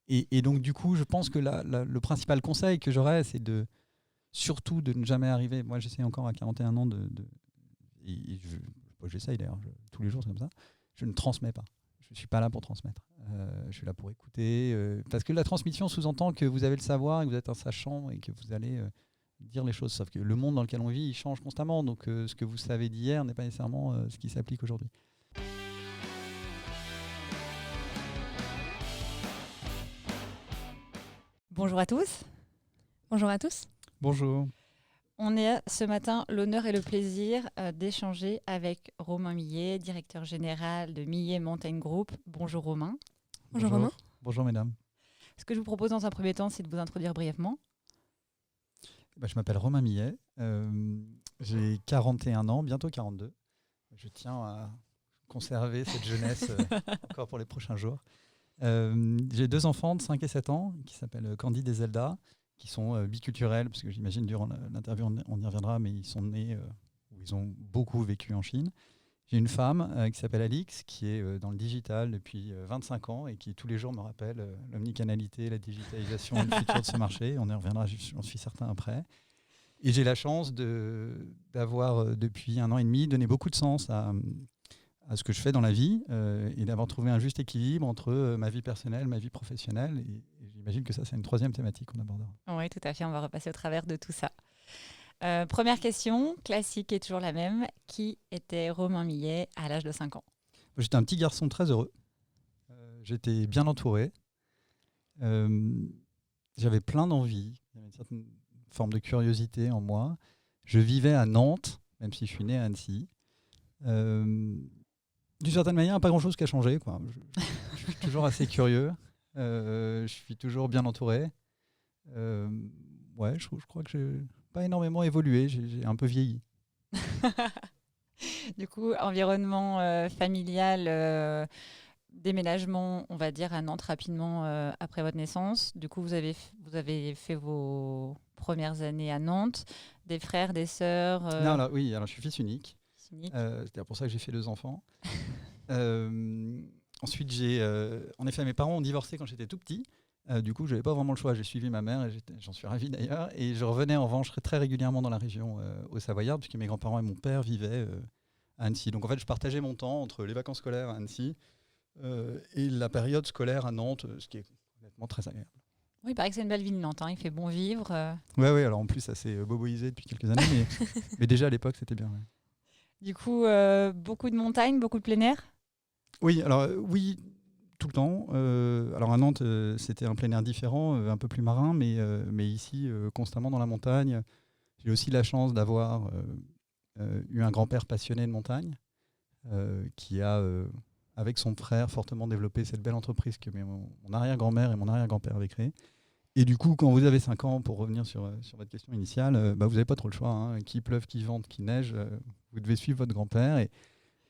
Et donc, du coup, je pense que le principal conseil que j'aurais, c'est surtout de ne jamais arriver. Moi, j'essaie encore à 41 ans et j'essaye d'ailleurs, tous les jours, c'est comme ça. Je ne transmets pas. Je ne suis pas là pour transmettre. Je suis là pour écouter. Parce que la transmission sous-entend que vous avez le savoir, et que vous êtes un sachant et que vous allez dire les choses. Sauf que le monde dans lequel on vit, il change constamment. Donc, ce que vous savez d'hier n'est pas nécessairement ce qui s'applique aujourd'hui. Bonjour à tous. Bonjour à tous. Bonjour. On a ce matin l'honneur et le plaisir d'échanger avec Romain Millet, directeur général de Millet Mountain Group. Bonjour Romain. Bonjour Romain. Bonjour mesdames. Ce que je vous propose dans un premier temps, c'est de vous introduire brièvement. Je m'appelle Romain Millet. J'ai 41 ans, bientôt 42. Je tiens à conserver cette jeunesse encore pour les prochains jours. J'ai 2 enfants de 5 et 7 ans qui s'appellent Candide et Zelda, qui sont biculturels, parce que j'imagine durant l'interview on y reviendra, mais ils sont nés ou ils ont beaucoup vécu en Chine. J'ai une femme qui s'appelle Alix, qui est dans le digital depuis 25 ans et qui tous les jours me rappelle l'omnicanalité, la digitalisation et le futur de ce marché. On y reviendra, j'en suis certain, après. Et j'ai la chance d'avoir, depuis 1 an et demi, donné beaucoup de sens à ce que je fais dans la vie et d'avoir trouvé un juste équilibre entre ma vie personnelle, ma vie professionnelle. Et j'imagine que ça, c'est une 3e thématique qu'on abordera. Oui, tout à fait. On va repasser au travers de tout ça. Première question, classique et toujours la même. Qui était Romain Millet à l'âge de 5 ans ? J'étais un petit garçon très heureux. J'étais bien entouré. J'avais plein d'envies. Il y avait une certaine forme de curiosité en moi. Je vivais à Nantes, même si je suis né à Annecy. D'une certaine manière, pas grand-chose qui a changé, quoi. Je suis toujours assez curieux. Je suis toujours bien entouré. Je crois que j'ai pas énormément évolué. J'ai un peu vieilli. Du coup, environnement familial, déménagement, on va dire, à Nantes rapidement après votre naissance. Du coup, vous avez fait vos premières années à Nantes. Des frères, des sœurs Non, oui, alors je suis fils unique. unique. C'est pour ça que j'ai fait 2 enfants. Ensuite, en effet, mes parents ont divorcé quand j'étais tout petit. Du coup, je n'avais pas vraiment le choix. J'ai suivi ma mère et j'en suis ravi d'ailleurs. Et je revenais en revanche très régulièrement dans la région au Savoyard, puisque mes grands-parents et mon père vivaient à Annecy. Donc en fait, je partageais mon temps entre les vacances scolaires à Annecy et la période scolaire à Nantes, ce qui est honnêtement très agréable. Oui, il paraît que c'est une belle ville, Nantes. Il fait bon vivre. Oui, alors en plus, ça s'est boboisé depuis quelques années, mais déjà à l'époque, c'était bien. Ouais. Du coup, beaucoup de montagnes, beaucoup de plein air ? Oui, alors oui, tout le temps. Alors à Nantes, c'était un plein air différent, un peu plus marin, mais ici, constamment dans la montagne. J'ai aussi la chance d'avoir eu un grand-père passionné de montagne, qui a, avec son frère, fortement développé cette belle entreprise que mon arrière-grand-mère et mon arrière-grand-père avaient créée. Et du coup, quand vous avez 5 ans, pour revenir sur votre question initiale, vous n'avez pas trop le choix. Hein. Qu'il pleuve, qu'il vente, qu'il neige, vous devez suivre votre grand-père.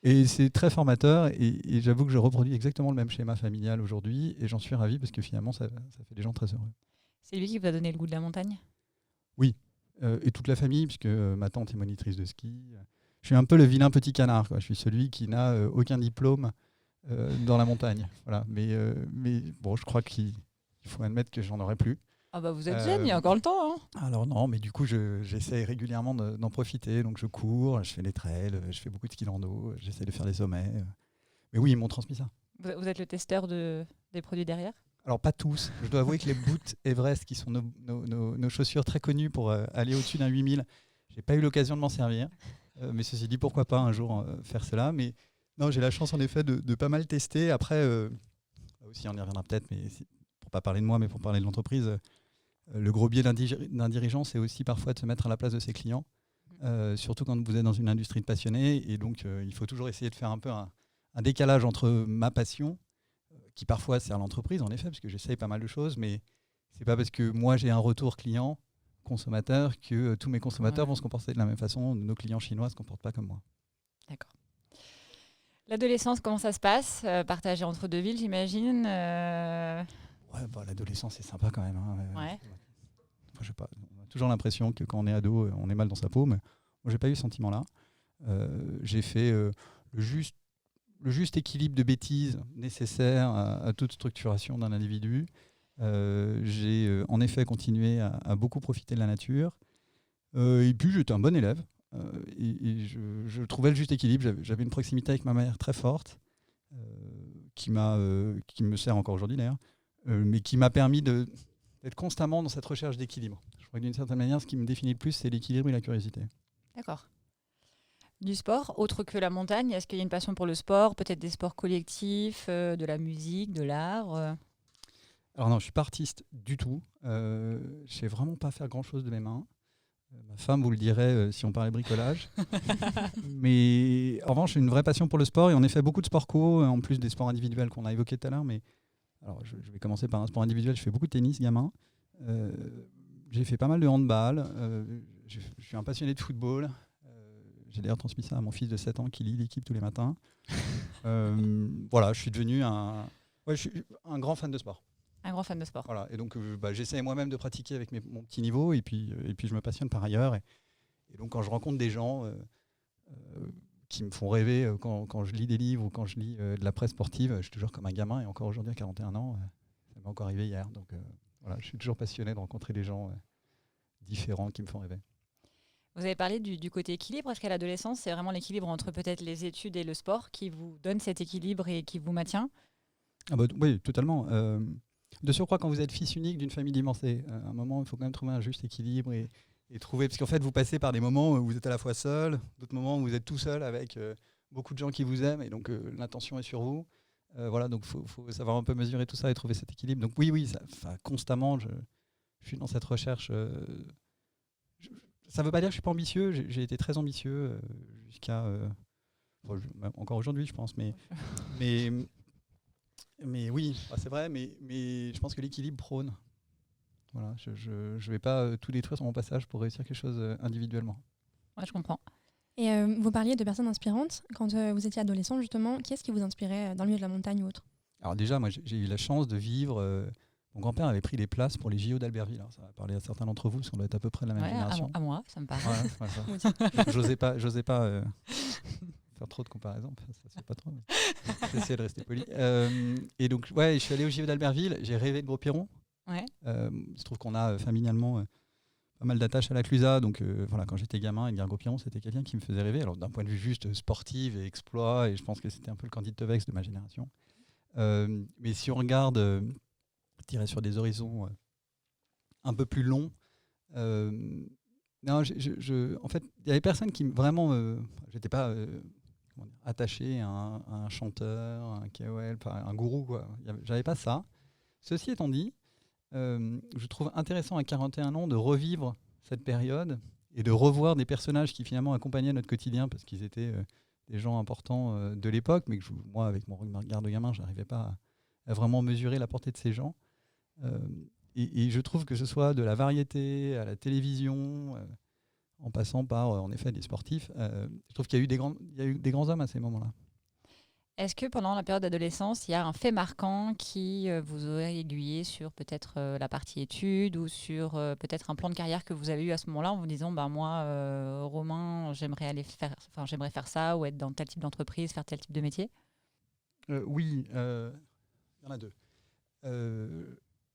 Et c'est très formateur. Et j'avoue que je reproduis exactement le même schéma familial aujourd'hui. Et j'en suis ravi parce que finalement, ça fait des gens très heureux. C'est lui qui vous a donné le goût de la montagne ? Oui. Et toute la famille, puisque ma tante est monitrice de ski. Je suis un peu le vilain petit canard, quoi. Je suis celui qui n'a aucun diplôme dans la montagne. Voilà. Mais bon, je crois qu'il faut admettre que j'en aurais plus. Ah bah vous êtes jeune, il y a encore le temps. Hein. Alors non, mais du coup, j'essaie régulièrement d'en profiter. Donc je cours, je fais des trails, je fais beaucoup de ski rando, j'essaie de faire des sommets. Mais oui, ils m'ont transmis ça. Vous êtes le testeur des produits derrière ? Alors pas tous. Je dois avouer que les boots Everest, qui sont nos chaussures très connues pour aller au-dessus d'un 8000, j'ai pas eu l'occasion de m'en servir. Mais ceci dit, pourquoi pas un jour faire cela. Mais non, j'ai la chance en effet de pas mal tester. Après, aussi on y reviendra peut-être, mais pour pas parler de moi, mais pour parler de l'entreprise, le gros biais d'un dirigeant, c'est aussi parfois de se mettre à la place de ses clients, surtout quand vous êtes dans une industrie de passionnés. Et donc, il faut toujours essayer de faire un peu un décalage entre ma passion, qui parfois sert l'entreprise, en effet, parce que j'essaye pas mal de choses, mais c'est pas parce que moi j'ai un retour client consommateur que tous mes consommateurs vont se comporter de la même façon. Nos clients chinois se comportent pas comme moi. D'accord. L'adolescence, comment ça se passe ? Partagée entre 2 villes, j'imagine. Ouais, l'adolescence, c'est sympa quand même. Hein. Ouais. Enfin, je sais pas, on a toujours l'impression que quand on est ado, on est mal dans sa peau, mais moi, j'ai pas eu ce sentiment-là. J'ai fait le juste équilibre de bêtises nécessaire à toute structuration d'un individu. J'ai en effet continué à beaucoup profiter de la nature. Et puis j'étais un bon élève. Et je trouvais le juste équilibre. J'avais une proximité avec ma mère très forte, qui me sert encore aujourd'hui d'ailleurs, mais qui m'a permis d'être constamment dans cette recherche d'équilibre. Je crois que d'une certaine manière, ce qui me définit le plus, c'est l'équilibre et la curiosité. D'accord. Du sport, autre que la montagne, est-ce qu'il y a une passion pour le sport, peut-être des sports collectifs, de la musique, de l'art Alors non, je suis pas artiste du tout. Je sais vraiment pas faire grand-chose de mes mains. Ma femme vous le dirait si on parlait bricolage. Mais en revanche, j'ai une vraie passion pour le sport et on a fait beaucoup de sports co, en plus des sports individuels qu'on a évoqués tout à l'heure. Mais alors, je vais commencer par un sport individuel. Je fais beaucoup de tennis, gamin. Euh, j'ai fait pas mal de handball. Je suis un passionné de football. J'ai d'ailleurs transmis ça à mon fils de 7 ans qui lit l'équipe tous les matins. Voilà, je suis devenu je suis un grand fan de sport. Un grand fan de sport. Voilà, et donc j'essaie moi-même de pratiquer avec mon petit niveau et puis je me passionne par ailleurs. Et donc quand je rencontre des gens qui me font rêver quand je lis des livres ou quand je lis de la presse sportive, je suis toujours comme un gamin et encore aujourd'hui à 41 ans, ça m'est encore arrivé hier. Donc voilà, je suis toujours passionné de rencontrer des gens différents qui me font rêver. Vous avez parlé du côté équilibre. Est-ce qu'à l'adolescence, c'est vraiment l'équilibre entre peut-être les études et le sport qui vous donne cet équilibre et qui vous maintient ? Oui, totalement. De surcroît, quand vous êtes fils unique d'une famille divorcée, à un moment, il faut quand même trouver un juste équilibre et trouver. Parce qu'en fait, vous passez par des moments où vous êtes à la fois seul, d'autres moments où vous êtes tout seul avec beaucoup de gens qui vous aiment et donc l'attention est sur vous. Voilà, donc il faut savoir un peu mesurer tout ça et trouver cet équilibre. Donc oui, constamment, je suis dans cette recherche. Ça ne veut pas dire que je ne suis pas ambitieux. J'ai été très ambitieux jusqu'à. Encore aujourd'hui, je pense. Mais oui, c'est vrai, mais je pense que l'équilibre prône. Voilà, je ne vais pas tout détruire sur mon passage pour réussir quelque chose individuellement. Ouais, je comprends. Et vous parliez de personnes inspirantes. Quand vous étiez adolescent, justement, qui est-ce qui vous inspirait dans le milieu de la montagne ou autre ? Alors déjà, moi, j'ai eu la chance de vivre... mon grand-père avait pris les places pour les JO d'Albertville. Alors, ça va parler à certains d'entre vous, parce qu'on doit être à peu près de la même génération. À moi, ça me parle. J'osais pas faire trop de comparaisons, ça se fait pas trop. J'essaie de rester poli. Et donc, je suis allé au JO d'Albertville, j'ai rêvé de Gros-Piron. Ouais. Il se trouve qu'on a familialement pas mal d'attaches à la Clusaz, donc quand j'étais gamin, Edgar Gros-Piron, c'était quelqu'un qui me faisait rêver. Alors d'un point de vue juste sportif et exploit, et je pense que c'était un peu le Candice Tevex de ma génération. Mais si on regarde, tirer sur des horizons un peu plus longs, non, en fait, il y avait personne qui vraiment, j'étais pas attaché à un chanteur, un KOL, un gourou, quoi. J'avais pas ça. Ceci étant dit, je trouve intéressant à 41 ans de revivre cette période et de revoir des personnages qui finalement accompagnaient notre quotidien parce qu'ils étaient des gens importants de l'époque, mais que moi, avec mon regard de gamin, je n'arrivais pas à vraiment mesurer la portée de ces gens. Et je trouve que ce soit de la variété à la télévision, en passant par, en effet, des sportifs, je trouve qu'il y a eu des grands hommes à ces moments-là. Est-ce que pendant la période d'adolescence, il y a un fait marquant qui vous aurait aiguillé sur peut-être la partie études ou sur peut-être un plan de carrière que vous avez eu à ce moment-là en vous disant moi, Romain, j'aimerais faire ça ou être dans tel type d'entreprise, faire tel type de métier ? Oui, il y en a deux.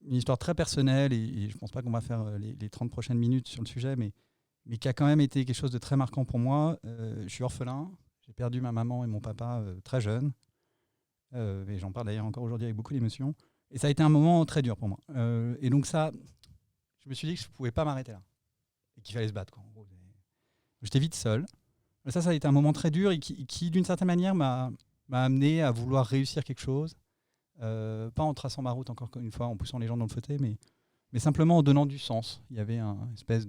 Une histoire très personnelle et je ne pense pas qu'on va faire les 30 prochaines minutes sur le sujet, mais qui a quand même été quelque chose de très marquant pour moi. Je suis orphelin. J'ai perdu ma maman et mon papa très jeune. Et j'en parle d'ailleurs encore aujourd'hui avec beaucoup d'émotion. Et ça a été un moment très dur pour moi. Et donc ça, je me suis dit que je ne pouvais pas m'arrêter là. Et qu'il fallait se battre, quoi. En gros, j'étais vite seul. Mais ça a été un moment très dur et qui d'une certaine manière, m'a amené à vouloir réussir quelque chose. Pas en traçant ma route, encore une fois, en poussant les gens dans le fauteuil, mais simplement en donnant du sens. Il y avait une espèce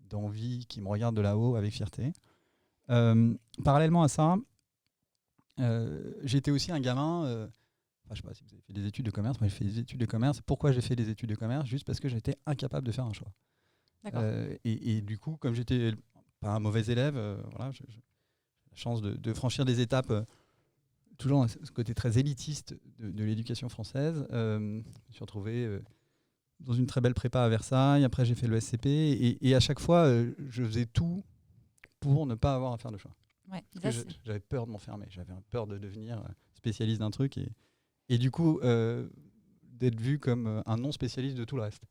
d'envie qui me regarde de là-haut avec fierté. Parallèlement à ça, j'étais aussi un gamin, je ne sais pas si vous avez fait des études de commerce, moi j'ai fait des études de commerce. Pourquoi j'ai fait des études de commerce ? Juste parce que j'étais incapable de faire un choix. Et du coup, comme j'étais pas un mauvais élève, j'ai la chance de franchir des étapes, toujours ce côté très élitiste de l'éducation française. Je me suis retrouvé dans une très belle prépa à Versailles, après j'ai fait le SCP, et à chaque fois, je faisais tout pour ne pas avoir à faire de choix. Ouais, parce que j'avais peur de m'enfermer, j'avais peur de devenir spécialiste d'un truc. Et du coup, d'être vu comme un non-spécialiste de tout le reste.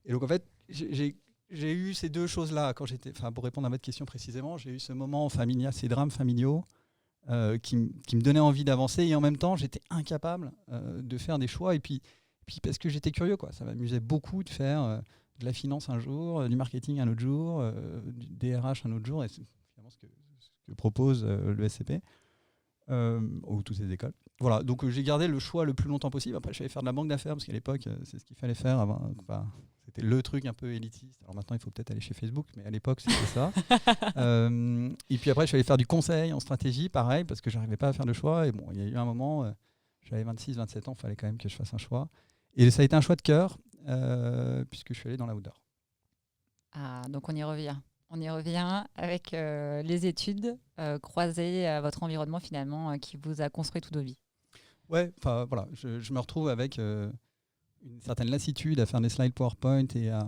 Et donc en fait, j'ai eu ces deux choses-là quand pour répondre à votre question précisément, j'ai eu ce moment familial, ces drames familiaux qui me donnaient envie d'avancer et en même temps, j'étais incapable de faire des choix. Et puis parce que j'étais curieux, quoi. Ça m'amusait beaucoup de faire de la finance un jour, du marketing un autre jour, du DRH un autre jour, et c'est finalement ce que propose le SCP. Ou toutes ces écoles. Voilà, donc j'ai gardé le choix le plus longtemps possible. Après, je suis allé faire de la banque d'affaires parce qu'à l'époque, c'est ce qu'il fallait faire. C'était le truc un peu élitiste. Alors maintenant, il faut peut-être aller chez Facebook, mais à l'époque, c'était ça. Et puis après, je suis allé faire du conseil en stratégie, pareil, parce que je n'arrivais pas à faire de choix. Et bon, il y a eu un moment, j'avais 26, 27 ans, il fallait quand même que je fasse un choix. Et ça a été un choix de cœur, puisque je suis allé dans l'outdoor. Ah, donc on y revient. On y revient avec les études croisées à votre environnement finalement qui vous a construit toute votre vie. Ouais, enfin voilà, je me retrouve avec une certaine lassitude à faire des slides PowerPoint et à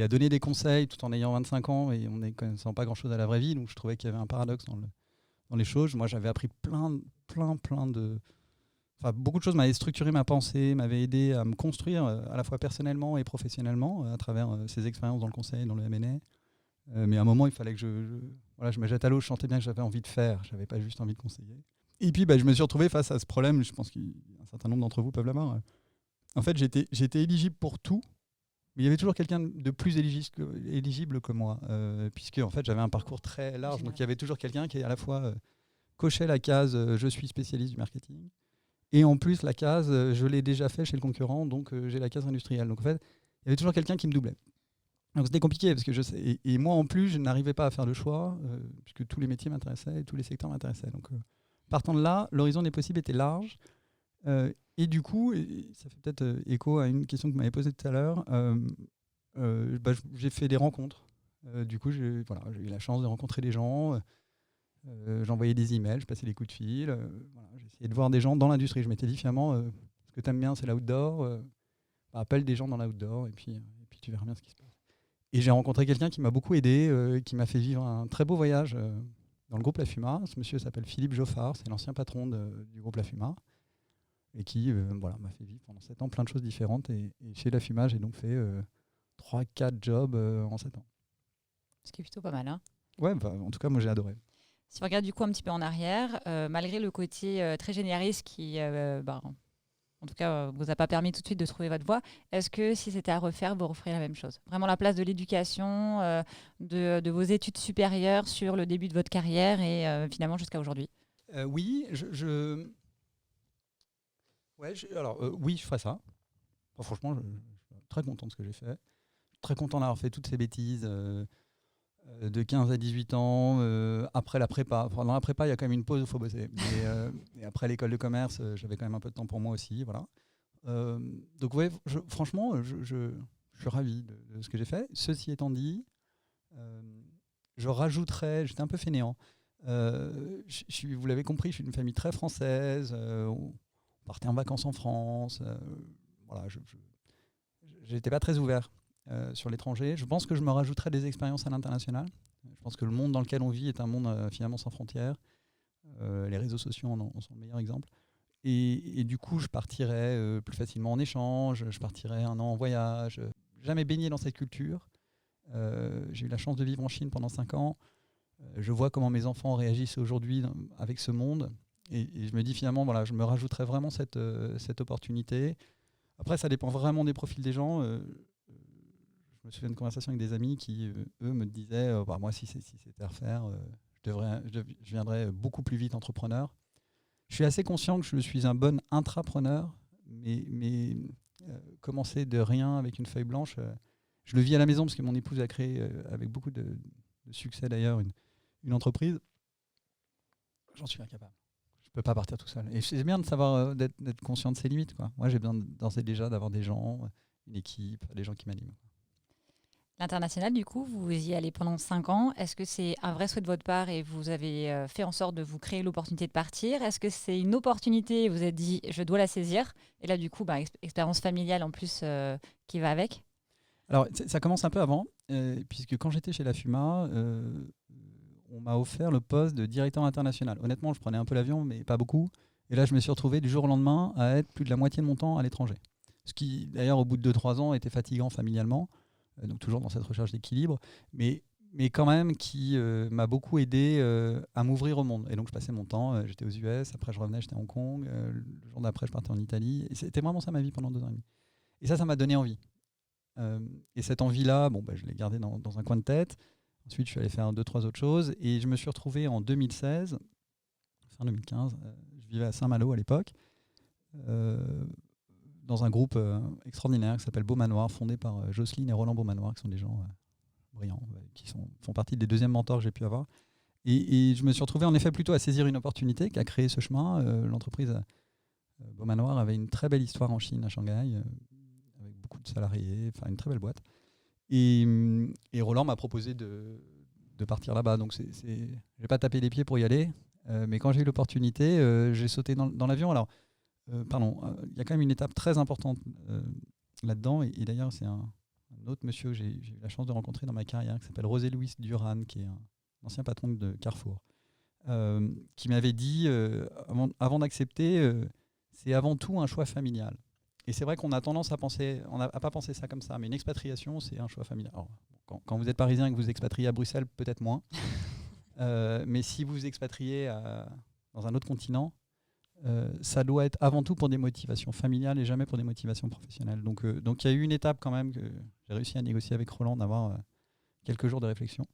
donner des conseils tout en ayant 25 ans et en ne connaissant pas grand-chose à la vraie vie. Donc je trouvais qu'il y avait un paradoxe dans les choses. Moi, j'avais appris plein de... Enfin, beaucoup de choses m'avaient structuré ma pensée, m'avaient aidé à me construire à la fois personnellement et professionnellement à travers ces expériences dans le conseil, dans le M&A. Mais à un moment, il fallait que je me jette à l'eau. Je sentais bien que j'avais envie de faire. Je n'avais pas juste envie de conseiller. Et puis, je me suis retrouvé face à ce problème. Je pense qu'un certain nombre d'entre vous peuvent l'avoir. En fait, j'étais éligible pour tout. Mais il y avait toujours quelqu'un de plus éligible que moi. Puisque, en fait, j'avais un parcours très large. Donc, il y avait toujours quelqu'un qui, à la fois, cochait la case je suis spécialiste du marketing. Et en plus, la case je l'ai déjà fait chez le concurrent. Donc, j'ai la case industrielle. Donc, en fait, il y avait toujours quelqu'un qui me doublait. Donc c'était compliqué parce que et moi en plus je n'arrivais pas à faire de choix puisque tous les métiers m'intéressaient et tous les secteurs m'intéressaient. Donc partant de là, l'horizon des possibles était large et du coup, et ça fait peut-être écho à une question que vous m'avez posée tout à l'heure, j'ai fait des rencontres. Du coup, j'ai eu la chance de rencontrer des gens. J'envoyais des emails, je passais des coups de fil. J'ai essayé de voir des gens dans l'industrie. Je m'étais dit finalement, ce que tu aimes bien, c'est l'outdoor. Appelle des gens dans l'outdoor et puis tu verras bien ce qui se passe. Et j'ai rencontré quelqu'un qui m'a beaucoup aidé, qui m'a fait vivre un très beau voyage dans le groupe La Fuma. Ce monsieur s'appelle Philippe Joffard, c'est l'ancien patron du groupe La Fuma, et qui m'a fait vivre pendant 7 ans plein de choses différentes. Et chez La Fuma, j'ai donc fait 3-4 jobs en 7 ans. Ce qui est plutôt pas mal, hein. Ouais, en tout cas, moi j'ai adoré. Si on regarde du coup un petit peu en arrière, malgré le côté très généraliste qui... en tout cas, vous a pas permis tout de suite de trouver votre voie. Est-ce que si c'était à refaire, vous referiez la même chose? Vraiment la place de l'éducation, de vos études supérieures sur le début de votre carrière et finalement jusqu'à aujourd'hui? Oui, oui, je ferais ça. Enfin, franchement, je suis très content de ce que j'ai fait. Très content d'avoir fait toutes ces bêtises de 15 à 18 ans, après la prépa. Enfin, dans la prépa, il y a quand même une pause où il faut bosser. Et après l'école de commerce, j'avais quand même un peu de temps pour moi aussi. Voilà. Donc ouais, franchement, je suis ravi de ce que j'ai fait. Ceci étant dit, je rajouterais, j'étais un peu fainéant. Vous l'avez compris, je suis d'une famille très française. On partait en vacances en France. Voilà, je n'étais pas très ouvert sur l'étranger. Je pense que je me rajouterais des expériences à l'international. Je pense que le monde dans lequel on vit est un monde finalement sans frontières. Les réseaux sociaux en sont le meilleur exemple. Et du coup, je partirais plus facilement en échange, je partirais 1 an en voyage. Jamais baigné dans cette culture. J'ai eu la chance de vivre en Chine pendant 5 ans. Je vois comment mes enfants réagissent aujourd'hui avec ce monde. Et je me dis finalement, voilà, je me rajouterais vraiment cette opportunité. Après, ça dépend vraiment des profils des gens. Je me souviens d'une conversation avec des amis qui, eux, me disaient moi, si c'était à refaire, je deviendrais beaucoup plus vite entrepreneur. Je suis assez conscient que je suis un bon intrapreneur, mais commencer de rien avec une feuille blanche, je le vis à la maison parce que mon épouse a créé, avec beaucoup de succès d'ailleurs, une entreprise. J'en suis incapable. Je ne peux pas partir tout seul. Et c'est bien de savoir d'être conscient de ses limites, quoi. Moi, j'ai besoin d'ores et déjà d'avoir des gens, une équipe, des gens qui m'animent. L'international, du coup, vous y allez pendant 5 ans. Est-ce que c'est un vrai souhait de votre part et vous avez fait en sorte de vous créer l'opportunité de partir? Est-ce que c'est une opportunité et vous êtes dit, je dois la saisir? Et là, du coup, expérience familiale en plus qui va avec? Alors, ça commence un peu avant, puisque quand j'étais chez La Fuma, on m'a offert le poste de directeur international. Honnêtement, je prenais un peu l'avion, mais pas beaucoup. Et là, je me suis retrouvé du jour au lendemain à être plus de la moitié de mon temps à l'étranger. Ce qui, d'ailleurs, au bout de 2-3 ans, était fatigant familialement, donc toujours dans cette recherche d'équilibre, mais quand même qui m'a beaucoup aidé à m'ouvrir au monde. Et donc, je passais mon temps, j'étais aux US, après je revenais, j'étais à Hong Kong, le jour d'après, je partais en Italie. Et c'était vraiment ça ma vie pendant 2 ans et demi. Et ça m'a donné envie. Et cette envie-là, je l'ai gardée dans un coin de tête. Ensuite, je suis allé faire 2-3 autres choses. Et je me suis retrouvé en 2016, fin 2015, je vivais à Saint-Malo à l'époque, dans un groupe extraordinaire qui s'appelle Beaumanoir, fondé par Jocelyne et Roland Beaumanoir, qui sont des gens brillants, qui font partie des deuxièmes mentors que j'ai pu avoir. Et je me suis retrouvé en effet plutôt à saisir une opportunité qui a créé ce chemin. L'entreprise Beaumanoir avait une très belle histoire en Chine, à Shanghai, avec beaucoup de salariés, enfin une très belle boîte. Et Roland m'a proposé de partir là-bas. Donc je n'ai pas tapé les pieds pour y aller, mais quand j'ai eu l'opportunité, j'ai sauté dans l'avion. Alors, il y a quand même une étape très importante là-dedans. Et d'ailleurs, c'est un autre monsieur que j'ai eu la chance de rencontrer dans ma carrière, qui s'appelle José Luis Duran, qui est un ancien patron de Carrefour, qui m'avait dit, avant d'accepter, c'est avant tout un choix familial. Et c'est vrai qu'on a tendance à pas penser ça comme ça, mais une expatriation, c'est un choix familial. Alors, quand vous êtes parisien et que vous expatriez à Bruxelles, peut-être moins. Mais si vous expatriez dans un autre continent, ça doit être avant tout pour des motivations familiales et jamais pour des motivations professionnelles. Donc il y a eu une étape quand même que j'ai réussi à négocier avec Roland, d'avoir quelques jours de réflexion.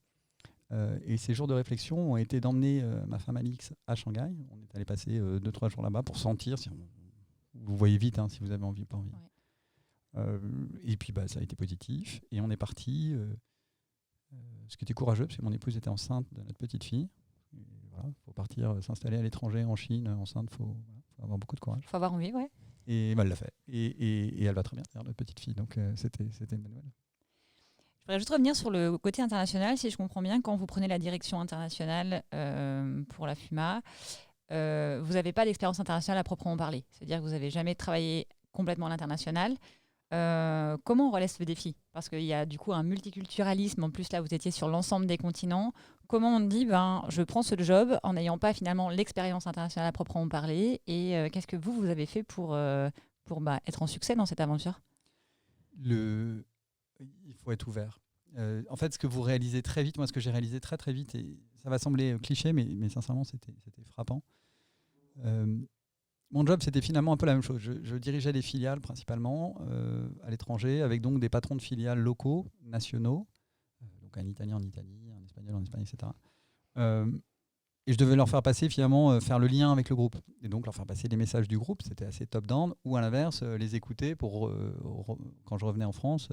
Et ces jours de réflexion ont été d'emmener ma femme Alix à Shanghai. On est allé passer 2-3 jours là-bas pour sentir si vous voyez vite si vous avez envie ou pas envie. Ouais. Et puis ça a été positif. Et on est parti. Ce qui était courageux, parce que mon épouse était enceinte de notre petite fille. Il faut partir s'installer à l'étranger, en Chine, enceinte, il faut avoir beaucoup de courage. Il faut avoir envie, ouais. Et elle l'a fait. Et elle va très bien, notre petite fille. Donc c'était une bonne nouvelle. Je voudrais juste revenir sur le côté international. Si je comprends bien, quand vous prenez la direction internationale pour la FUMA, vous n'avez pas d'expérience internationale à proprement parler. C'est-à-dire que vous n'avez jamais travaillé complètement à l'international. Comment on relève ce défi? Parce qu'il y a du coup un multiculturalisme. En plus, là, vous étiez sur l'ensemble des continents. Comment on dit, je prends ce job en n'ayant pas finalement l'expérience internationale à proprement parler? Et qu'est-ce que vous avez fait pour être en succès dans cette aventure? Il faut être ouvert. En fait, ce que vous réalisez très vite, moi, ce que j'ai réalisé très très vite, et ça va sembler cliché, mais sincèrement, c'était frappant. Mon job, c'était finalement un peu la même chose. Je dirigeais des filiales principalement à l'étranger, avec donc des patrons de filiales locaux, nationaux, donc un Italien en Italie, un Espagnol en Espagne, etc. Et je devais leur faire passer finalement, faire le lien avec le groupe. Et donc leur faire passer les messages du groupe, c'était assez top-down, ou à l'inverse, les écouter pour, quand je revenais en France,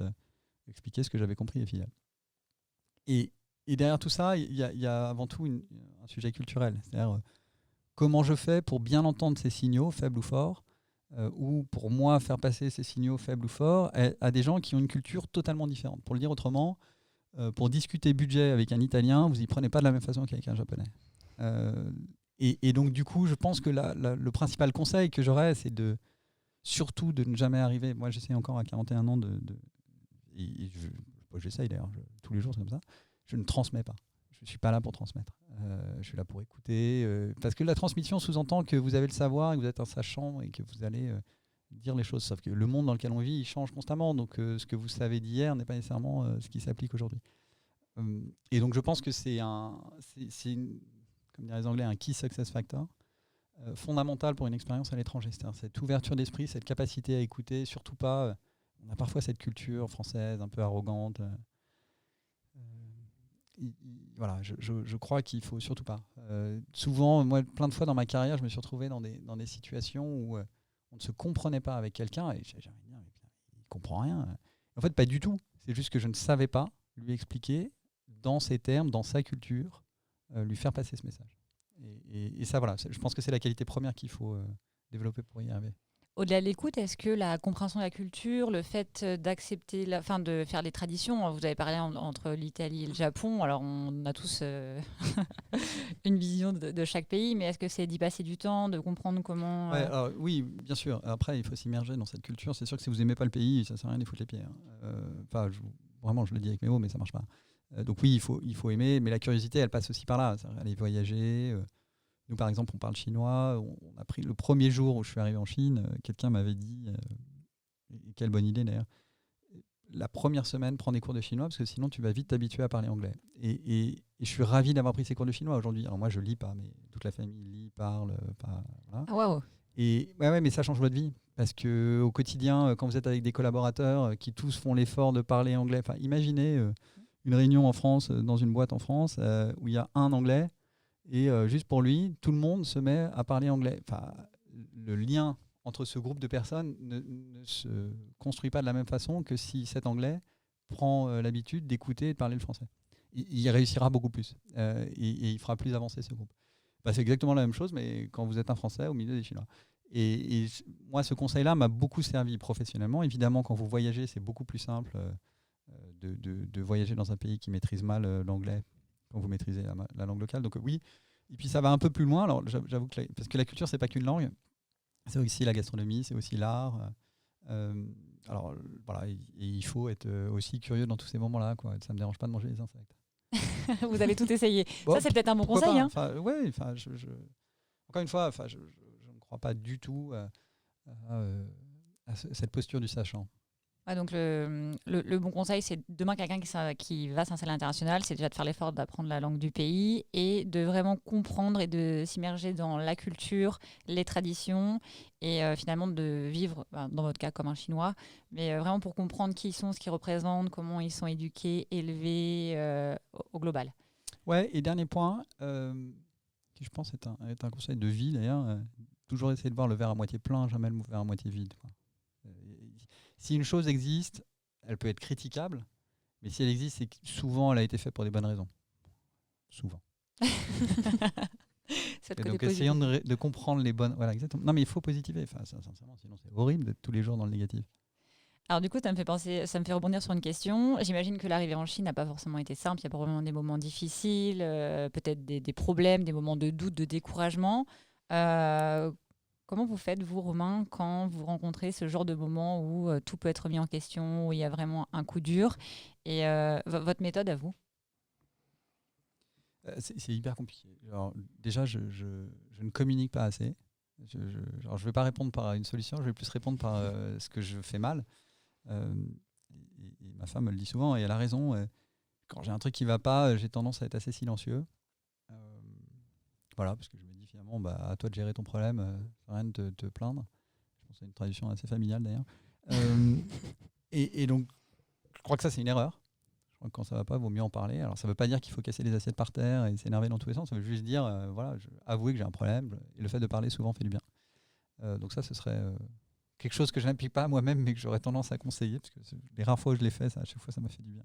expliquer ce que j'avais compris des filiales. Et derrière tout ça, il y a avant tout un sujet culturel. C'est-à-dire comment je fais pour bien entendre ces signaux, faibles ou forts, ou pour moi faire passer ces signaux faibles ou forts à des gens qui ont une culture totalement différente. Pour le dire autrement, pour discuter budget avec un Italien, vous n'y prenez pas de la même façon qu'avec un Japonais. Et donc du coup, je pense que le principal conseil que j'aurais, c'est surtout de ne jamais arriver. Moi, j'essaie encore à 41 ans j'essaye d'ailleurs, tous les jours c'est comme ça. Je ne transmets pas. Je ne suis pas là pour transmettre. Je suis là pour écouter. Parce que la transmission sous-entend que vous avez le savoir, et que vous êtes un sachant et que vous allez dire les choses. Sauf que le monde dans lequel on vit, il change constamment. Donc ce que vous savez d'hier n'est pas nécessairement ce qui s'applique aujourd'hui. Et donc je pense que c'est comme diraient les Anglais, un key success factor fondamental pour une expérience à l'étranger. C'est-à-dire cette ouverture d'esprit, cette capacité à écouter, surtout pas... on a parfois cette culture française un peu arrogante. Voilà, je crois qu'il faut surtout pas. Souvent, moi, plein de fois dans ma carrière, je me suis retrouvé dans des situations où on ne se comprenait pas avec quelqu'un et j'avais dit, il comprend rien. En fait, pas du tout. C'est juste que je ne savais pas lui expliquer dans ses termes, dans sa culture, lui faire passer ce message. Et ça, voilà, je pense que c'est la qualité première qu'il faut développer pour y arriver. Au-delà de l'écoute, est-ce que la compréhension de la culture, le fait d'accepter, de faire les traditions, vous avez parlé entre l'Italie et le Japon, alors on a tous une vision de chaque pays, mais est-ce que c'est d'y passer du temps, de comprendre comment... Ouais, alors, oui, bien sûr. Après, il faut s'immerger dans cette culture. C'est sûr que si vous n'aimez pas le pays, ça ne sert à rien d'y foutre les pieds. Vraiment, je le dis avec mes mots, mais ça ne marche pas. Donc oui, il faut aimer, mais la curiosité, elle passe aussi par là. Aller voyager, Nous, par exemple, on parle chinois. On a pris le premier jour où je suis arrivé en Chine, quelqu'un m'avait dit, et quelle bonne idée d'ailleurs, la première semaine, prends des cours de chinois parce que sinon tu vas vite t'habituer à parler anglais. Et je suis ravi d'avoir pris ces cours de chinois aujourd'hui. Alors moi, je lis pas, mais toute la famille lit, parle, voilà. Ah, waouh. Et ouais, mais ça change votre vie. Parce qu'au quotidien, quand vous êtes avec des collaborateurs qui tous font l'effort de parler anglais, imaginez une réunion en France, dans une boîte en France, où il y a un anglais, et juste pour lui, tout le monde se met à parler anglais. Le lien entre ce groupe de personnes ne se construit pas de la même façon que si cet anglais prend l'habitude d'écouter et de parler le français. Il réussira beaucoup plus, et il fera plus avancer ce groupe. C'est exactement la même chose, mais quand vous êtes un Français au milieu des Chinois. Et moi, ce conseil-là m'a beaucoup servi professionnellement. Évidemment, quand vous voyagez, c'est beaucoup plus simple de voyager dans un pays qui maîtrise mal l'anglais quand vous maîtrisez la langue locale. Donc oui, et puis ça va un peu plus loin. Alors j'avoue que parce que la culture, c'est pas qu'une langue, c'est aussi la gastronomie, c'est aussi l'art. Alors voilà, et il faut être aussi curieux dans tous ces moments-là, quoi. Ça me dérange pas de manger les insectes. Vous avez tout essayé. Bon, Ça, c'est peut-être un bon pourquoi conseil. pas, Hein. Encore une fois, je ne crois pas du tout à cette posture du sachant. Ouais, donc le bon conseil, c'est demain quelqu'un qui va s'installer à l'international, c'est déjà de faire l'effort d'apprendre la langue du pays et de vraiment comprendre et de s'immerger dans la culture, les traditions et finalement de vivre, dans votre cas comme un Chinois, mais vraiment pour comprendre qui ils sont, ce qu'ils représentent, comment ils sont éduqués, élevés au global. Ouais, et dernier point, qui je pense est un conseil de vie d'ailleurs, toujours essayer de voir le verre à moitié plein, jamais le verre à moitié vide, quoi. Si une chose existe, elle peut être critiquable, mais si elle existe, c'est que souvent elle a été faite pour des bonnes raisons. Souvent. Et donc essayons de comprendre les bonnes. Voilà, exactement. Non, mais il faut positiver. Sincèrement, sinon c'est horrible d'être tous les jours dans le négatif. Alors du coup, ça me fait rebondir sur une question. J'imagine que l'arrivée en Chine n'a pas forcément été simple. Il y a probablement des moments difficiles, peut-être des problèmes, des moments de doute, de découragement. Comment vous faites, vous, Romain, quand vous rencontrez ce genre de moment où tout peut être mis en question, où il y a vraiment un coup dur? Et votre méthode à vous? C'est hyper compliqué. Alors, déjà, je ne communique pas assez. Je ne vais pas répondre par une solution, je vais plus répondre par ce que je fais mal. Et ma femme me le dit souvent, et elle a raison. Quand j'ai un truc qui ne va pas, j'ai tendance à être assez silencieux. Voilà, parce que je me dis finalement, à toi de gérer ton problème, rien de te plaindre. Je pense que c'est une tradition assez familiale d'ailleurs. Et donc, je crois que ça, c'est une erreur. Je crois que quand ça va pas, il vaut mieux en parler. Alors, ça ne veut pas dire qu'il faut casser les assiettes par terre et s'énerver dans tous les sens. Ça veut juste dire, avouer que j'ai un problème. Et le fait de parler souvent fait du bien. Donc ça, ce serait quelque chose que je n'applique pas à moi-même, mais que j'aurais tendance à conseiller, parce que les rares fois où je l'ai fait, à chaque fois, ça m'a fait du bien.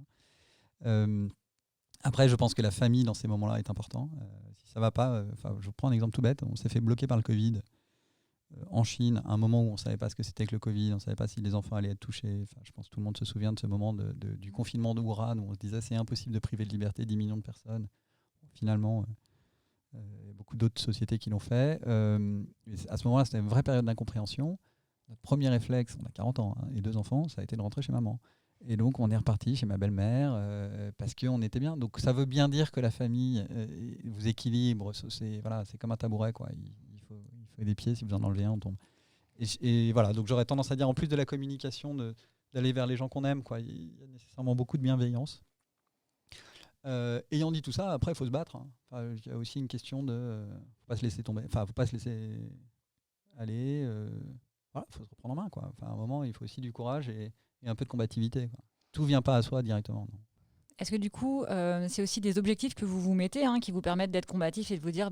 Après, je pense que la famille, dans ces moments-là, est important. Si ça ne va pas, je vous prends un exemple tout bête. On s'est fait bloquer par le Covid en Chine, à un moment où on ne savait pas ce que c'était que le Covid, on ne savait pas si les enfants allaient être touchés. Je pense que tout le monde se souvient de ce moment du confinement de Wuhan, où on se disait c'est impossible de priver de liberté 10 millions de personnes. Finalement, il y a beaucoup d'autres sociétés qui l'ont fait. À ce moment-là, c'était une vraie période d'incompréhension. Notre premier réflexe, on a 40 ans et 2 enfants, ça a été de rentrer chez maman. Et donc, on est reparti chez ma belle-mère parce qu'on était bien. Donc, ça veut bien dire que la famille vous équilibre. C'est comme un tabouret, quoi. Il faut des pieds, si vous en enlevez un, on tombe. Et voilà, donc j'aurais tendance à dire, en plus de la communication, d'aller vers les gens qu'on aime, quoi. Il y a nécessairement beaucoup de bienveillance. Ayant dit tout ça, après, il faut se battre. Hein. Il y a aussi une question de faut pas se laisser tomber. Faut pas se laisser aller. Voilà, faut se reprendre en main, quoi. À un moment, il faut aussi du courage et un peu de combativité, quoi. Tout vient pas à soi directement. Non. Est-ce que du coup, c'est aussi des objectifs que vous vous mettez, qui vous permettent d'être combatif et de vous dire,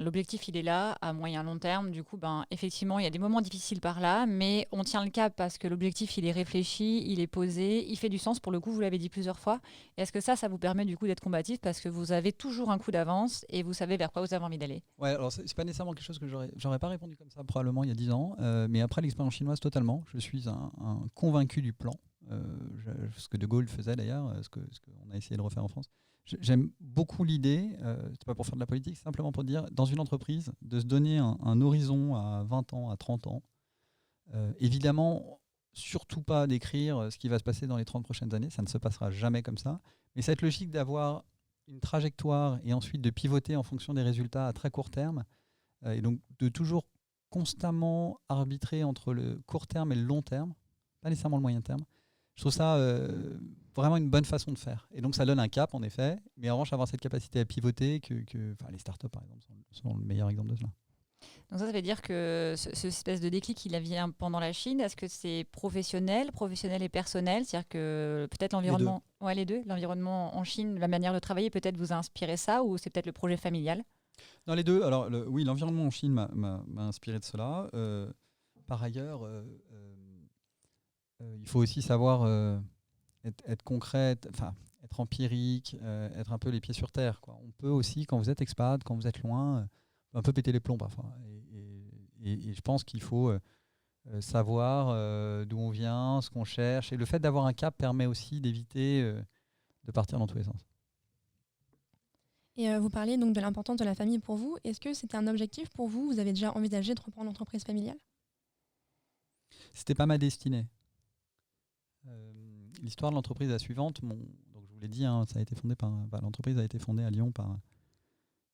l'objectif, il est là, à moyen long terme. Du coup, effectivement, il y a des moments difficiles par là, mais on tient le cap parce que l'objectif, il est réfléchi, il est posé, il fait du sens. Pour le coup, vous l'avez dit plusieurs fois. Et est-ce que ça vous permet du coup d'être combatif parce que vous avez toujours un coup d'avance et vous savez vers quoi vous avez envie d'aller? Ouais, alors c'est pas nécessairement quelque chose que j'aurais pas répondu comme ça probablement il y a 10 ans, mais après l'expérience chinoise totalement. Je suis un convaincu du plan. Ce que De Gaulle faisait d'ailleurs, ce qu'on a essayé de refaire en France. J'aime beaucoup l'idée, c'est pas pour faire de la politique, c'est simplement pour dire, dans une entreprise, de se donner un horizon à 20 ans, à 30 ans. Évidemment, surtout pas d'écrire ce qui va se passer dans les 30 prochaines années, ça ne se passera jamais comme ça, mais cette logique d'avoir une trajectoire et ensuite de pivoter en fonction des résultats à très court terme, et donc de toujours constamment arbitrer entre le court terme et le long terme, pas nécessairement le moyen terme. Je trouve ça vraiment une bonne façon de faire. Et donc ça donne un cap en effet, mais en revanche avoir cette capacité à pivoter, les startups par exemple sont le meilleur exemple de cela. Donc ça veut dire que ce espèce de déclic, il vient pendant la Chine. Est-ce que c'est professionnel et personnel? C'est-à-dire que peut-être l'environnement, les deux, l'environnement en Chine, la manière de travailler peut-être vous a inspiré ça, ou c'est peut-être le projet familial? Non, les deux. Alors oui, l'environnement en Chine m'a inspiré de cela. Par ailleurs, il faut aussi savoir être concret, être empirique, être un peu les pieds sur terre, quoi. On peut aussi, quand vous êtes expat, quand vous êtes loin, un peu péter les plombs parfois. Et je pense qu'il faut savoir d'où on vient, ce qu'on cherche. Et le fait d'avoir un cap permet aussi d'éviter de partir dans tous les sens. Et vous parliez donc de l'importance de la famille pour vous. Est-ce que c'était un objectif pour vous? Vous avez déjà envisagé de reprendre l'entreprise familiale? C'était pas ma destinée. L'histoire de l'entreprise est la suivante. Donc je vous l'ai dit, ça a été fondé l'entreprise a été fondée à Lyon par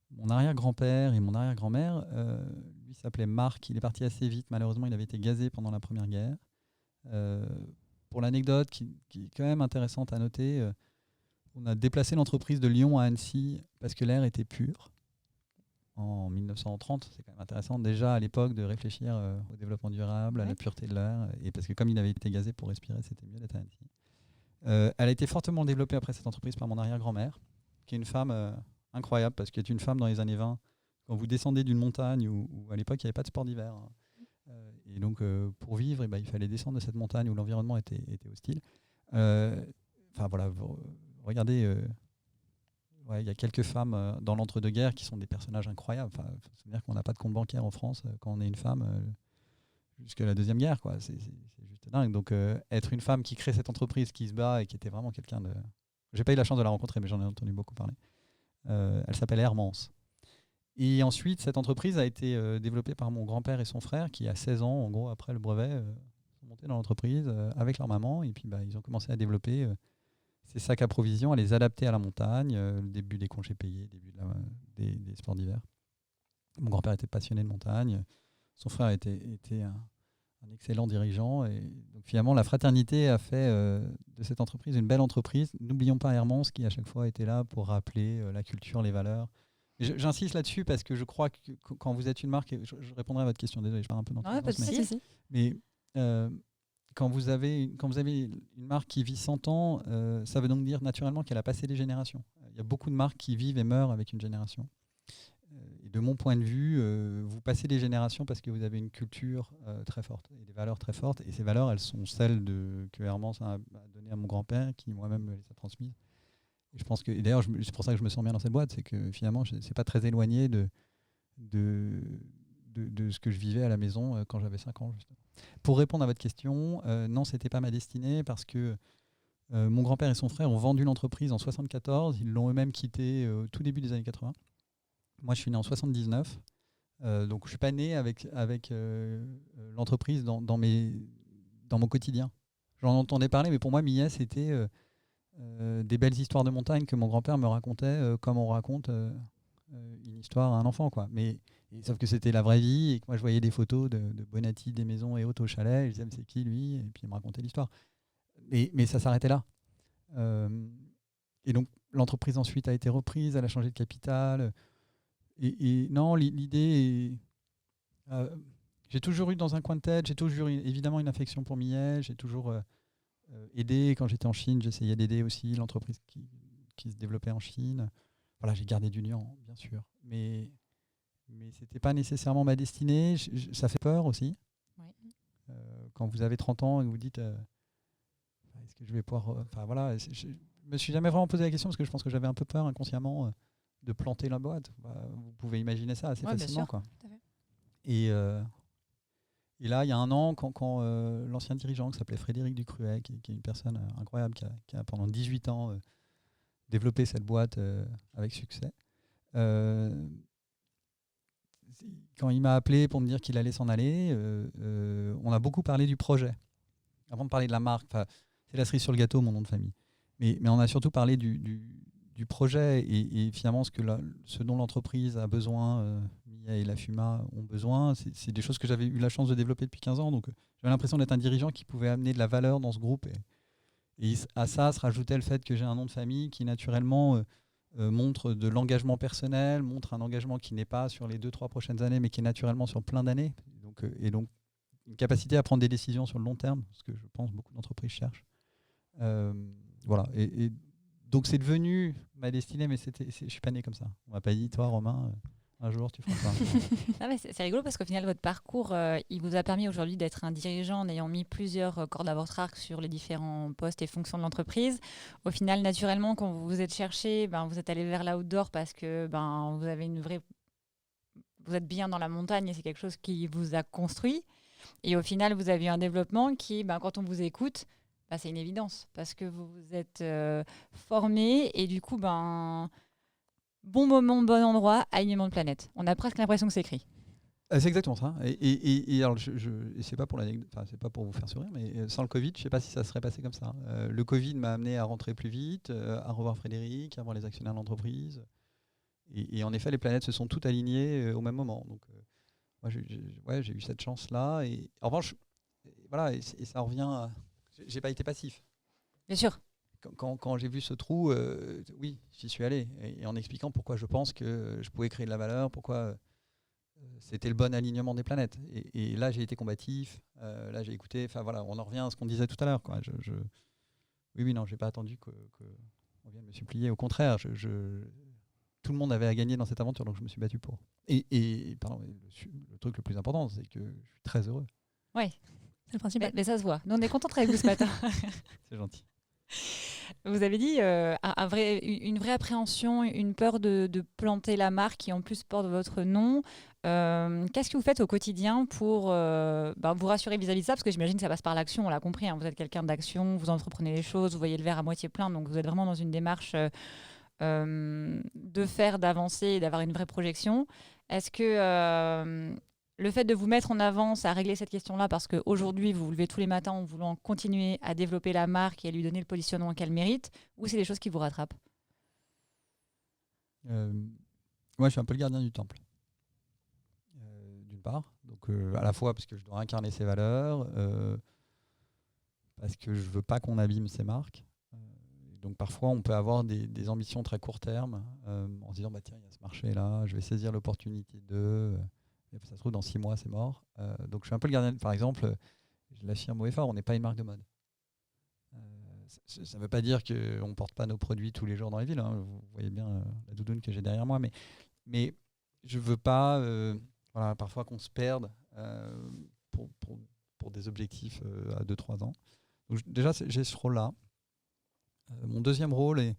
mon arrière-grand-père et mon arrière-grand-mère. Lui s'appelait Marc. Il est parti assez vite. Malheureusement, il avait été gazé pendant la Première Guerre. Pour l'anecdote qui est quand même intéressante à noter, on a déplacé l'entreprise de Lyon à Annecy parce que l'air était pur. En 1930, c'est quand même intéressant déjà à l'époque de réfléchir au développement durable, à la pureté de l'air, et parce que comme il avait été gazé pour respirer, c'était mieux d'être à Annecy. Elle a été fortement développée après cette entreprise par mon arrière-grand-mère, qui est une femme incroyable, parce qu'elle est une femme dans les années 20, quand vous descendez d'une montagne où à l'époque il n'y avait pas de sport d'hiver, et donc pour vivre, il fallait descendre de cette montagne où l'environnement était hostile. Regardez, il y a quelques femmes dans l'entre-deux-guerres qui sont des personnages incroyables. Il faut se dire qu'on n'a pas de compte bancaire en France quand on est une femme jusqu'à la Deuxième Guerre, quoi. C'est juste dingue. Donc être une femme qui crée cette entreprise, qui se bat et qui était vraiment quelqu'un de... J'ai pas eu la chance de la rencontrer, mais j'en ai entendu beaucoup parler. Elle s'appelle Hermance. Et ensuite, cette entreprise a été développée par mon grand-père et son frère, qui à 16 ans, en gros, après le brevet, sont montés dans l'entreprise avec leur maman. Et puis ils ont commencé à développer ces sacs à provisions, à les adapter à la montagne, le début des congés payés, le début des sports d'hiver. Mon grand-père était passionné de montagne, son frère était un excellent dirigeant, et donc finalement la fraternité a fait de cette entreprise une belle entreprise. N'oublions pas Hermance qui à chaque fois était là pour rappeler la culture, les valeurs. J'insiste là-dessus parce que je crois que quand vous êtes une marque, et je répondrai à votre question, désolé, je pars un peu dans pas de souci. Mais quand vous avez une marque qui vit 100 ans, ça veut donc dire naturellement qu'elle a passé des générations. Il y a beaucoup de marques qui vivent et meurent avec une génération. Et de mon point de vue, vous passez des générations parce que vous avez une culture très forte et des valeurs très fortes. Et ces valeurs, elles sont celles que Hermance a données à mon grand-père, qui moi-même me les a transmises. Et je pense que, et d'ailleurs, c'est pour ça que je me sens bien dans cette boîte, c'est que finalement, c'est pas très éloigné de ce que je vivais à la maison quand j'avais 5 ans, justement. Pour répondre à votre question, non, c'était pas ma destinée parce que mon grand-père et son frère ont vendu l'entreprise en 1974. Ils l'ont eux-mêmes quittée au tout début des années 80. Moi, je suis né en 1979. Donc, je suis pas né avec l'entreprise dans mon quotidien. J'en entendais parler, mais pour moi, Millet, c'était des belles histoires de montagne que mon grand-père me racontait comme on raconte une histoire à un enfant, quoi. Sauf que c'était la vraie vie et que moi je voyais des photos de Bonatti, des maisons et autres au chalet, et je disais mais c'est qui lui? Et puis il me racontait l'histoire. Mais ça s'arrêtait là. Et donc l'entreprise ensuite a été reprise, elle a changé de capital. Et non, l'idée est... j'ai toujours eu dans un coin de tête, j'ai toujours eu évidemment une affection pour Millet, j'ai toujours aidé. Quand j'étais en Chine, j'essayais d'aider aussi l'entreprise qui se développait en Chine. Voilà, j'ai gardé du lien, bien sûr. Mais ce n'était pas nécessairement ma destinée. Ça fait peur aussi. Oui. Quand vous avez 30 ans et que vous dites est-ce que je vais pouvoir... voilà, je ne me suis jamais vraiment posé la question parce que je pense que j'avais un peu peur inconsciemment de planter la boîte. Vous pouvez imaginer ça assez facilement. Quoi. Tout à fait. Et là, il y a un an, quand l'ancien dirigeant qui s'appelait Frédéric Ducruet, qui est une personne incroyable, qui a pendant 18 ans développé cette boîte avec succès, quand il m'a appelé pour me dire qu'il allait s'en aller, on a beaucoup parlé du projet. Avant de parler de la marque, c'est la cerise sur le gâteau, mon nom de famille. Mais on a surtout parlé du du projet et finalement ce dont l'entreprise a besoin, Mia et la FUMA ont besoin, c'est des choses que j'avais eu la chance de développer depuis 15 ans. Donc j'avais l'impression d'être un dirigeant qui pouvait amener de la valeur dans ce groupe. Et à ça se rajoutait le fait que j'ai un nom de famille qui naturellement montre de l'engagement personnel, montre un engagement qui n'est pas sur les 2-3 prochaines années, mais qui est naturellement sur plein d'années. Donc une capacité à prendre des décisions sur le long terme, ce que je pense beaucoup d'entreprises cherchent. Voilà. Et donc c'est devenu ma destinée, mais je suis pas né comme ça. On m'a pas dit, toi Romain, un jour tu feras ça. Ah mais c'est rigolo parce qu'au final, votre parcours, il vous a permis aujourd'hui d'être un dirigeant en ayant mis plusieurs cordes à votre arc sur les différents postes et fonctions de l'entreprise. Au final, naturellement, quand vous vous êtes cherché, vous êtes allé vers l'outdoor parce que vous avez vous êtes bien dans la montagne et c'est quelque chose qui vous a construit. Et au final, vous avez eu un développement qui, quand on vous écoute, c'est une évidence parce que vous vous êtes formé et du coup, bon moment, bon endroit, alignement de planète. On a presque l'impression que c'est écrit. C'est exactement ça. Et alors, c'est pas pour c'est pas pour vous faire sourire, mais sans le Covid, je sais pas si ça serait passé comme ça. Le Covid m'a amené à rentrer plus vite, à revoir Frédéric, à voir les actionnaires de l'entreprise. Et en effet, les planètes se sont toutes alignées au même moment. Donc, moi, j'ai eu cette chance-là. Et en revanche, voilà, et ça revient à... J'ai pas été passif. Bien sûr. Quand j'ai vu ce trou, oui, j'y suis allé. Et en expliquant pourquoi je pense que je pouvais créer de la valeur, pourquoi c'était le bon alignement des planètes. Et là, j'ai été combatif. Là, j'ai écouté. Enfin, voilà, on en revient à ce qu'on disait tout à l'heure, quoi. Oui, non, j'ai pas attendu qu'on vienne me supplier. Au contraire, tout le monde avait à gagner dans cette aventure, donc je me suis battu pour. Pardon, le truc le plus important, c'est que je suis très heureux. Oui. C'est le principal. Mais ça se voit. Nous, on est contents avec vous ce matin. C'est gentil. Vous avez dit une vraie appréhension, une peur de planter la marque qui en plus porte votre nom. Qu'est-ce que vous faites au quotidien pour vous rassurer vis-à-vis de ça? Parce que j'imagine que ça passe par l'action, on l'a compris. Vous êtes quelqu'un d'action, vous entreprenez les choses, vous voyez le verre à moitié plein, donc vous êtes vraiment dans une démarche de faire, d'avancer et d'avoir une vraie projection. Est-ce que le fait de vous mettre en avant, ça a réglé cette question-là parce qu'aujourd'hui, vous vous levez tous les matins en voulant continuer à développer la marque et à lui donner le positionnement qu'elle mérite, ou c'est des choses qui vous rattrapent? Moi, je suis un peu le gardien du temple. D'une part, donc à la fois parce que je dois incarner ses valeurs, parce que je veux pas qu'on abîme ses marques. Donc parfois, on peut avoir des ambitions très court terme en se disant, tiens, il y a ce marché-là, je vais saisir l'opportunité de... ça se trouve, dans 6 mois, c'est mort. Donc je suis un peu le gardien. Par exemple, je l'affirme haut et fort, on n'est pas une marque de mode. Ça ne veut pas dire qu'on ne porte pas nos produits tous les jours dans les villes. Hein. Vous voyez bien la doudoune que j'ai derrière moi. Mais je ne veux pas parfois qu'on se perde pour des objectifs à 2-3 ans. Donc, déjà, j'ai ce rôle-là. Mon deuxième rôle est...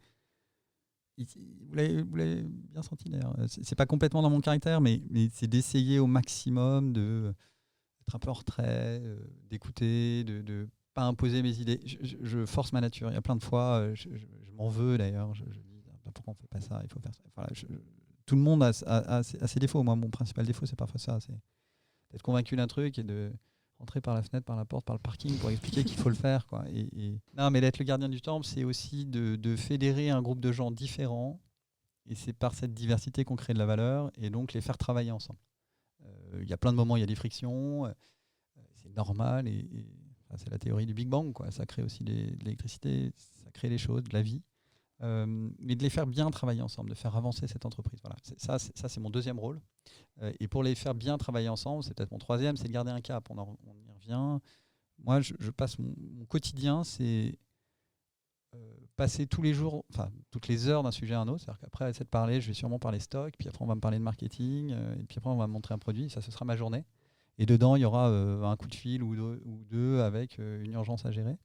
Vous l'avez bien senti d'ailleurs. C'est pas complètement dans mon caractère, mais c'est d'essayer au maximum d'être un peu en retrait, d'écouter, de pas imposer mes idées. Je force ma nature. Il y a plein de fois, je m'en veux d'ailleurs. Je dis pourquoi on fait pas ça, il faut faire ça. Voilà, tout le monde a ses défauts. Moi, mon principal défaut, c'est parfois ça. C'est d'être convaincu d'un truc et de rentrer par la fenêtre, par la porte, par le parking pour expliquer qu'il faut le faire, quoi. Non, mais d'être le gardien du temple, c'est aussi de fédérer un groupe de gens différents. Et c'est par cette diversité qu'on crée de la valeur et donc les faire travailler ensemble. Il y a plein de moments, il y a des frictions. C'est normal. C'est la théorie du Big Bang, quoi. Ça crée aussi de l'électricité, ça crée les choses, de la vie. Mais de les faire bien travailler ensemble, de faire avancer cette entreprise. Voilà. Ça, c'est mon deuxième rôle. Et pour les faire bien travailler ensemble, c'est peut-être mon troisième, c'est de garder un cap. On y revient. Moi, je passe mon quotidien, c'est passer tous les jours, toutes les heures d'un sujet à un autre. C'est-à-dire qu'après, essayer de parler, je vais sûrement parler stock, puis après, on va me parler de marketing, et puis après, on va me montrer un produit. Ça, ce sera ma journée. Et dedans, il y aura un coup de fil ou deux avec une urgence à gérer.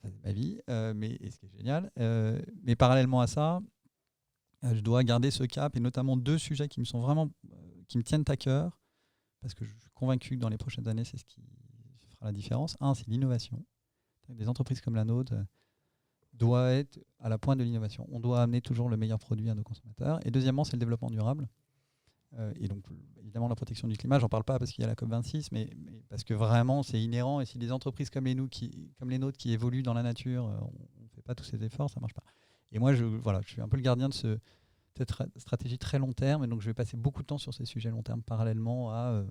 C'est ma vie, et ce qui est génial. Mais parallèlement à ça, je dois garder ce cap et notamment 2 sujets qui me tiennent à cœur parce que je suis convaincu que dans les prochaines années, c'est ce qui fera la différence. Un, c'est l'innovation. Des entreprises comme la nôtre doivent être à la pointe de l'innovation. On doit amener toujours le meilleur produit à nos consommateurs. Et deuxièmement, c'est le développement durable. Et donc, évidemment, la protection du climat, j'en parle pas parce qu'il y a la COP26, mais parce que vraiment, c'est inhérent. Et si des entreprises comme les nôtres qui évoluent dans la nature, on ne fait pas tous ces efforts, ça ne marche pas. Et moi, je suis un peu le gardien de cette stratégie très long terme. Et donc, je vais passer beaucoup de temps sur ces sujets long terme parallèlement à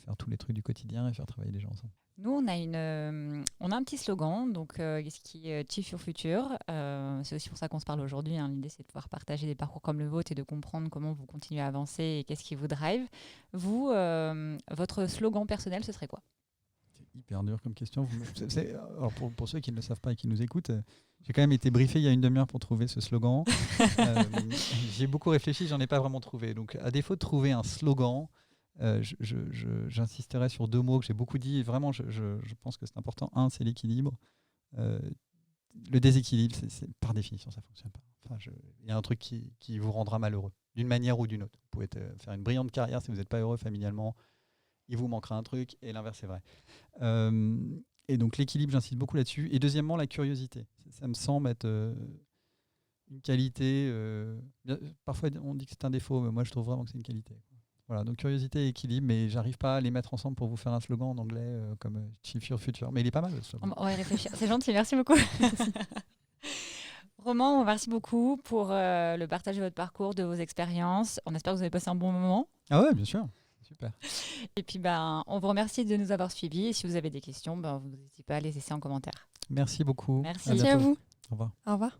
faire tous les trucs du quotidien et faire travailler les gens ensemble. Nous, on a un petit slogan, donc, qui est Chief Your Future. C'est aussi pour ça qu'on se parle aujourd'hui. L'idée, c'est de pouvoir partager des parcours comme le vôtre et de comprendre comment vous continuez à avancer et qu'est-ce qui vous drive. Vous, votre slogan personnel, ce serait quoi ? C'est hyper dur comme question. Alors pour ceux qui ne le savent pas et qui nous écoutent, j'ai quand même été briefé il y a une demi-heure pour trouver ce slogan. J'ai beaucoup réfléchi, j'en ai pas vraiment trouvé. Donc, à défaut de trouver un slogan, j'insisterai sur 2 mots que j'ai beaucoup dit. Et vraiment, je pense que c'est important. Un, c'est l'équilibre. Le déséquilibre, c'est par définition, ça ne fonctionne pas. Il y a un truc qui vous rendra malheureux, d'une manière ou d'une autre. Vous pouvez faire une brillante carrière si vous n'êtes pas heureux familialement. Il vous manquera un truc, et l'inverse est vrai. Et donc l'équilibre, j'insiste beaucoup là-dessus. Et deuxièmement, la curiosité. Ça me semble être une qualité. Parfois, on dit que c'est un défaut, mais moi, je trouve vraiment que c'est une qualité. Voilà, donc curiosité et équilibre, mais j'arrive pas à les mettre ensemble pour vous faire un slogan en anglais comme Chief Your Future. Mais il est pas mal, le slogan. On va y réfléchir. C'est gentil, merci beaucoup. Roman, merci beaucoup pour le partage de votre parcours, de vos expériences. On espère que vous avez passé un bon moment. Ah ouais, bien sûr. Super. Et puis, on vous remercie de nous avoir suivis. Et si vous avez des questions, vous n'hésitez pas à les laisser en commentaire. Merci beaucoup. Merci. Merci à vous. Au revoir. Au revoir.